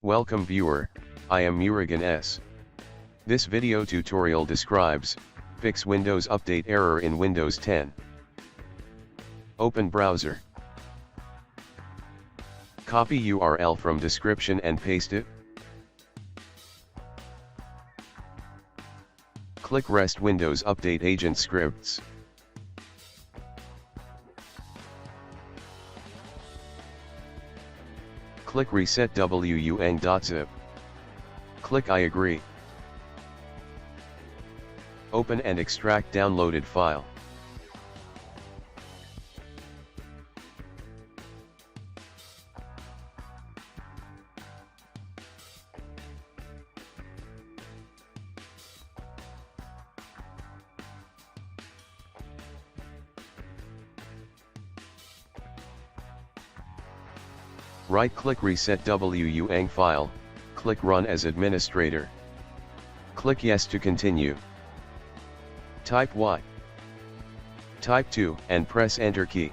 Welcome viewer, I am Murugan S. This video tutorial describes, fix Windows Update error in Windows 10. Open browser. Copy URL from description and paste it. Click Rest Windows Update Agent Scripts. Click Reset wung.zip. Click I agree. Open and extract downloaded file. Right-click Reset WUNG file, click Run as administrator. Click Yes to continue. Type Y. Type 2 and press Enter key.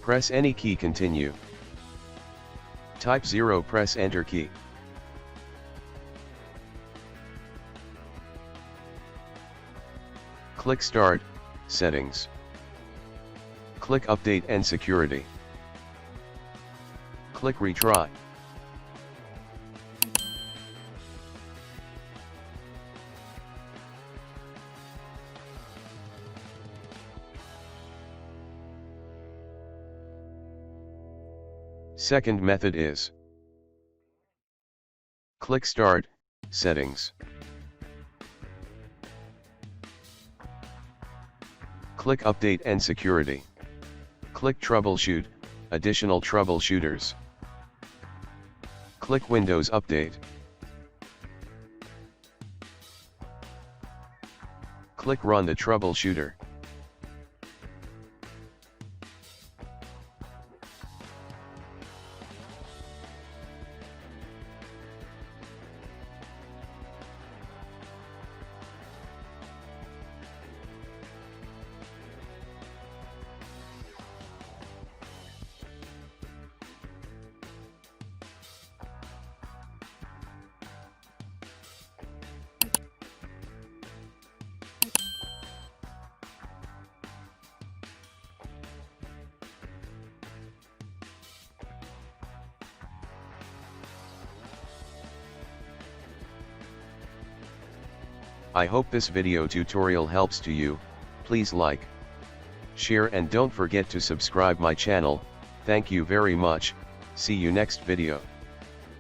Press any key, continue. Type 0, press Enter key. Click Start, Settings. Click Update and Security. Click Retry. Second method is, click Start, Settings. Click Update and Security. Click Troubleshoot, Additional Troubleshooters. Click Windows Update. Click Run the troubleshooter. I hope this video tutorial helps to you. Please like, share and don't forget to subscribe my channel. Thank you very much. See you next video.